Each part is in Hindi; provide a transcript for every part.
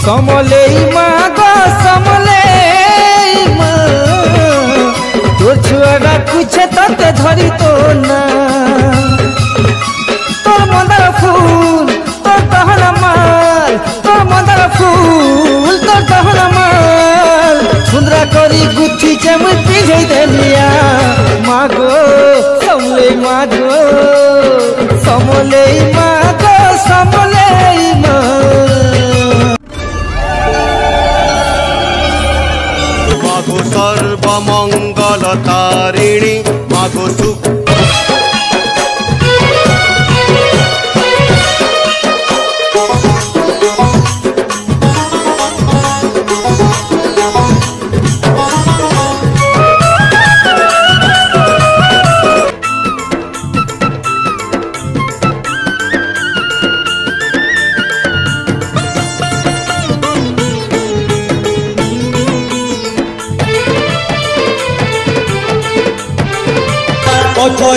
समले माँ गो समले तोर छुआ कुछ तते धरी तो ना तोर मंदार फूल तोर कहना माल तोर मंदार फूल तोर कहना माल सुंदरा करी गुथी चमती जई देलिया मागो समले मागो समले मागो समले मागो सर्वमंगल तारिणी मागो सुख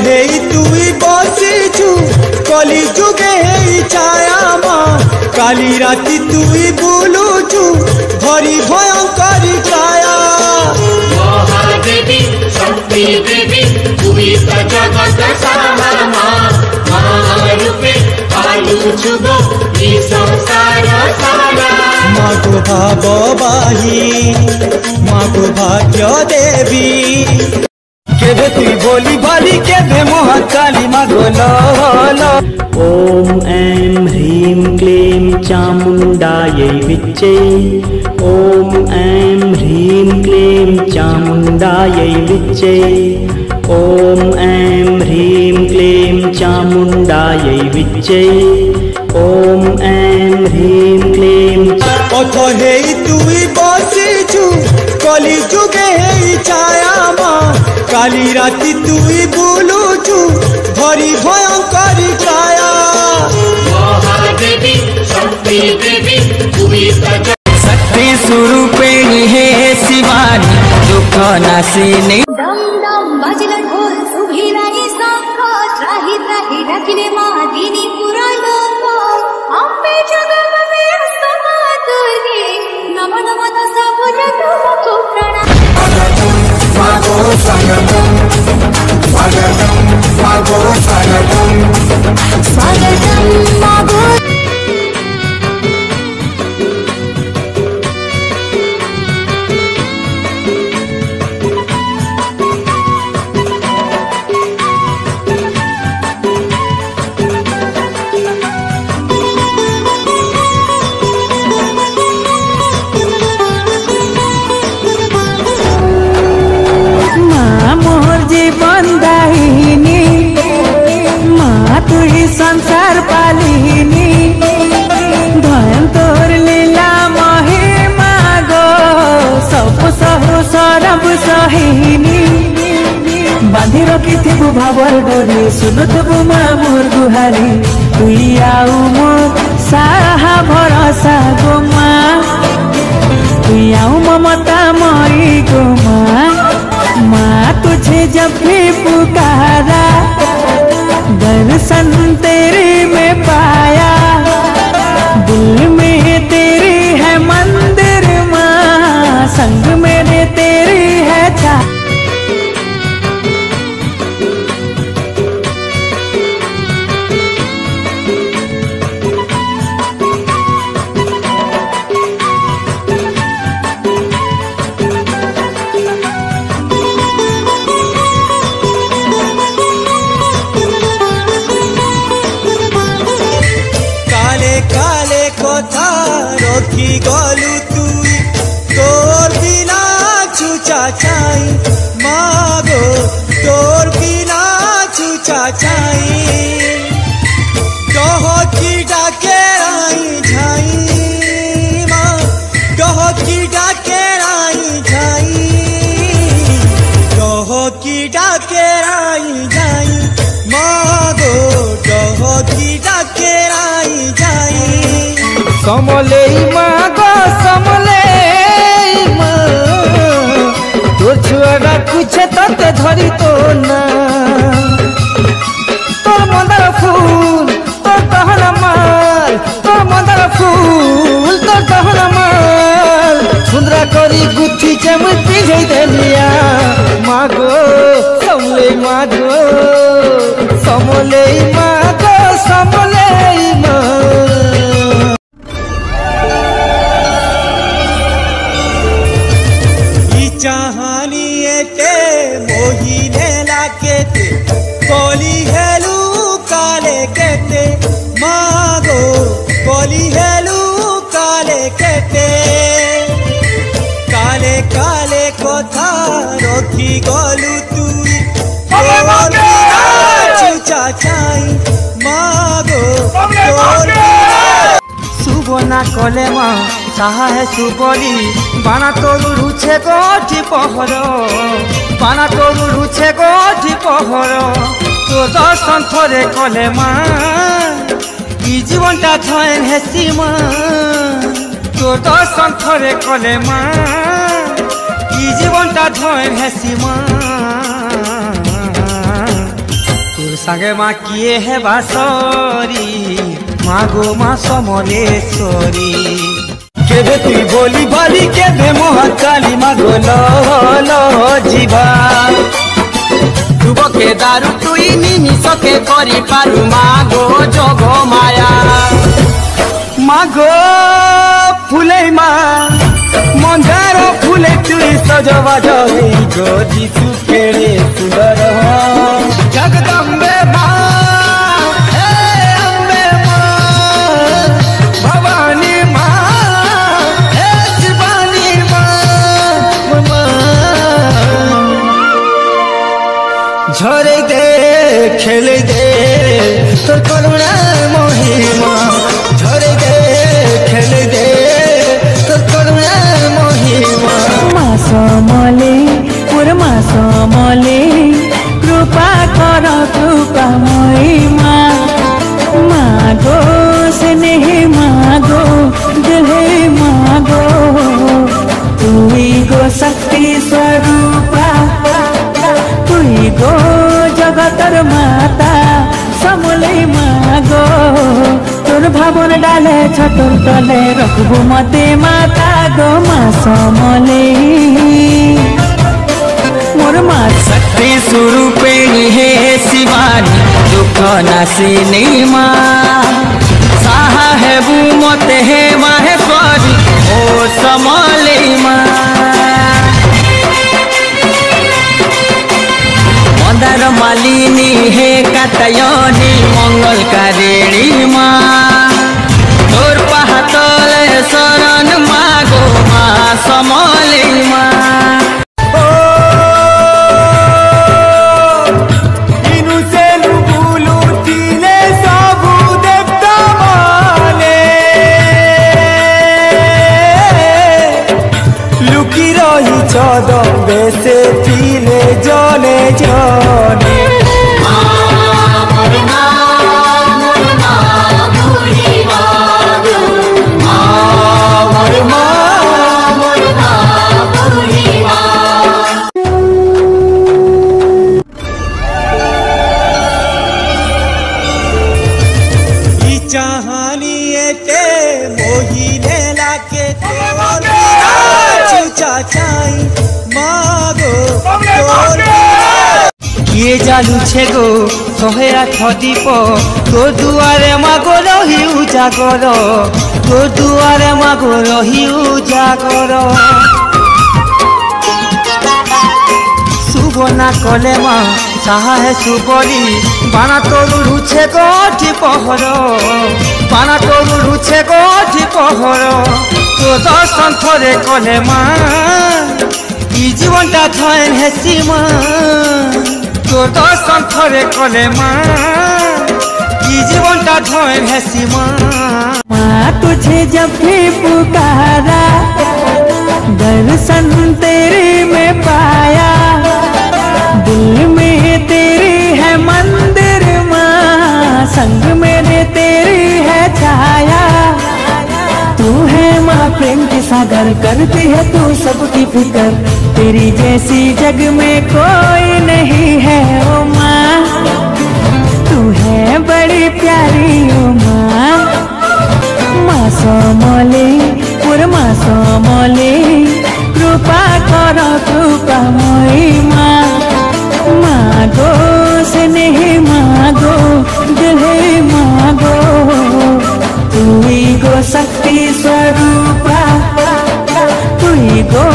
हे तुई बसीचु कली जुगे हे छाया माँ काली राती तुई बुलुचु भरी भयंकरी काया महादेवी शक्ति देवी तुई तो जगत सारा माँ रूपे आलू छुबो ई संसार सारा माँ को भावबाही माँ को भाग्य देवी केबे तुई बोली बाली केबे महाकाली मागोलो ओम ऐं ह्रीं क्लीं चामुण्डायै विच्चे ओम ऐं ह्रीं क्लीं चामुण्डायै विच्चे ओम ऐं ह्रीं क्लीं चामुण्डायै विच्चे ओम ऐं ह्रीं क्लीं अथ हे तुई बसीचु कली जुगे हे छाया माँ काली राती तुई बुलुचु भरी भयंकरी काया महादेवी शक्ति देवी तुई तो शक्ति स्वरूपिणी हे शिवानी दुख नाशिनी दम दम बाजला ढोल सुभिराई शंख त्राहि त्राहि रखिले माँ दीनी पुरा लोक अम्बे जगदम्बे स्तमा दुर्गे नम नम दश भुजा तुमको प्रणाम मागो स्वागतम स्वागतम मागो स्वागतम स्वागतम मागो संसार पालिनी धन तोर लीला महिमा गो सब सहु सरब सहिनी बांधी रखिथिबु भावर डोरी सुनुथबु माँ मोर गुहारी तुई आउ मो साहा भरोसा गो माँ तुई आउ ममता मई गो माँ तुझे जब भी पुकारा दर्शन तेरे में पाया दिल में तेरी है मंदिर माँ संग मेरे तेरी है छा रखी गलु तुई तोर बिना छुचा छाई मागो तोर बिना छुचा छाई कह की डाके आई झाई माँ कह की डाके आई झाई कह की डाके आई झाई मागो कह की डाके आई झाई समले माँ गो समले तोर छुआ कुछ तते धरी तो ना तोर मंदार फूल तोर कहना माल तोर मंदार फूल तोर कहना माल বলি হেলু কালে কেটে কালে কালে কথা রখি গলু তুই চুচা চাই মাগো তোর सुबना कले माँ साहा है सुबली बाना तोरु रुछे गोठी पहर बाना तोरु रुछे गोठी पहर तो दर्शन थोड़े कले माँ ई जीवनटा थयन है सीमा तो दर्शन थोड़े कले माँ ई जीवनटा थयन है सीमा तोर संगे माँ किए है बासरी मागो माँ समलेश्वरी केबे तुई बोली बाली केबे महाकाली मागो लो जीवा तुबके दारू तुई निमिषके करी पारु मागो जग माया मागो फुले माँ मंदार फुले तुई सजबाज गदी सुखेड़े सुंदर जगदम्बे माँ झरे दे खेले दे तोर करुणा महिमा झरे दे खेले दे तोर करुणा महिमा माँ समले मोर माँ समले कृपा कर कृपा महिमा मागो स्नेह मागो दिले मागो तुई गो शक्ति स्वरूपा तुई गो जगतर माता समले मागो तोर भावन डाले छतुर तले रखबो मते माता गो माँ समले मोर माँ शक्ति स्वरूपिणी हे शिवानी दुख नाशिनी माँ साहा है बू मते हे माहेश्वरी ओ समले माँ मंदार मालिनी हे कातयनी मंगल कारिणी माँ तोर पहातल शरण मागो माँ समले माँ इनु से लुबुलु तिले सबु देवता माने लुकी रही चदम्बे से तिले जले जने चाहानी एटे मोहिने लाके चुचा चाई मागो तोर किए जालू छे गो सहेरा थदीप तो दुआरे मागो रही उजागर तो दुआरे मागो रही उजागर सुबना कले माँ साहा है सुबली बाना तोरु रुछे गोठी पहर बाना तोरु रुछे गोठी पहर तो दर्शन थोड़े कले माँ ई जीवनटा थयन है सीमा तो दर्शन थोड़े कले माँ ई जीवनटा थयन है सीमा माँ तुझे जब भी पुकारा दर्शन तेरे में पाया दिल में तेरी है मंदिर माँ संग मेरे तेरी है छाया तू है माँ प्रेम के सागर करती है तू सबकी फिक्र तेरी जैसी जग में कोई नहीं है ओ माँ तू है बड़ी प्यारी ओ माँ माँ समले मोर माँ समले कृपा कर कृपा महिमा मागो स्नेह मागो दिले मागो तुई गो शक्ति स्वरूपा तुई गो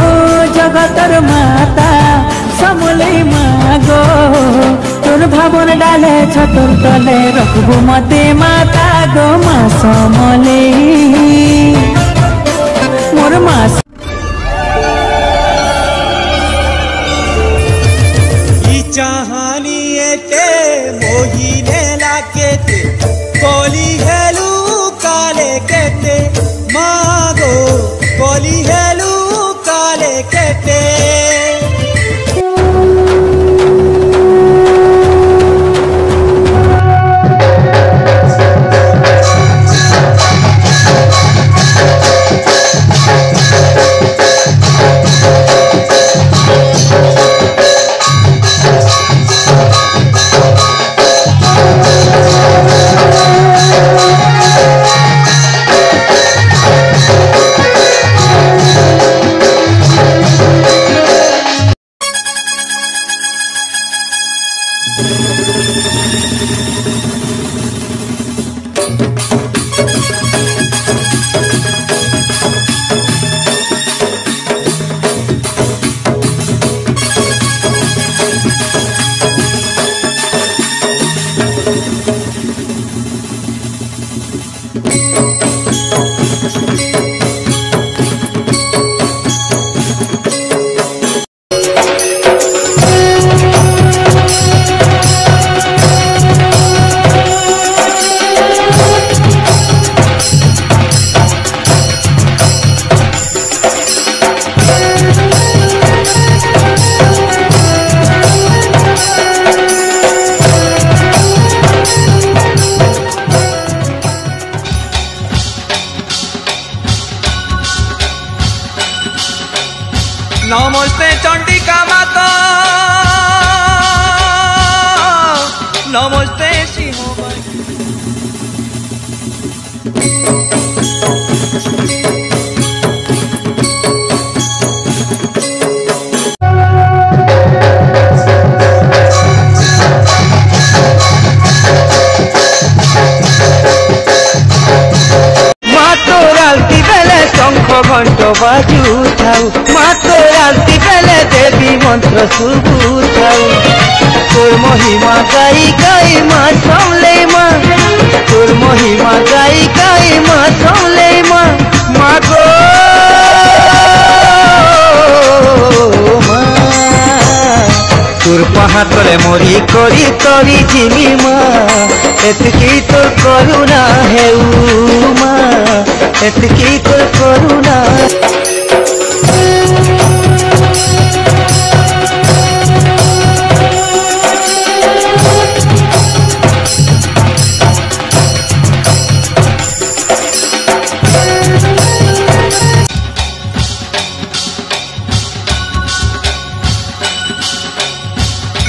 जगतर माता समले मागो तोर भावन डाले छतुर तले रखबो मते माता गो माँ समले। मागो कोली हेलू काले केटे नमस्ते चंडिका माता नमस्ते सिंह शंख घंट बाजू थाऊ मातो राति बेले देवी मंत्र शुभू थाऊ तोर महिमा गाई गाई माँ सौले माँ तोर महिमा गाई गाई माँ सौले माँ माँ गो तोर पहातले मरी करी तरी जिमी माँ एतकी तोर करुणा हेउ माँ एतकी तोर करुणा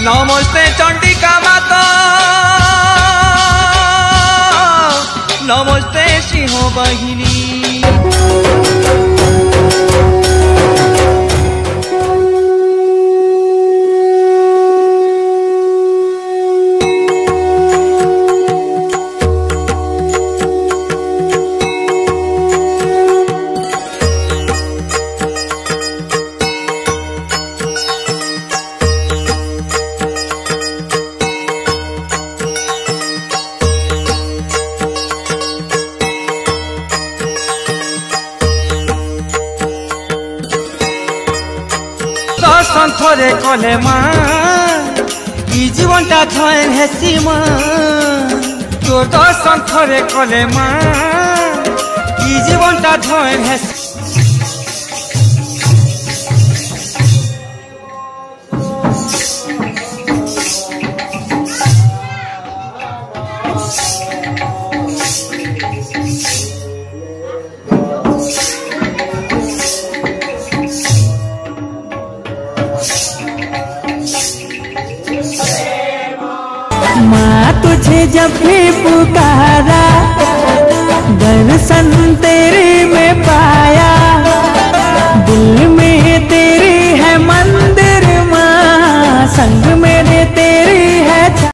नमस्ते चंडिका माता नमस्ते सिंह वाहिनी संथरे कले माँ ई जीवनटा धन हेसी माँ तो दर्शन थरे कले माँ ई जीवनटा धन हेसी माँ तुझे जब भी पुकारा दर्शन तेरे में पा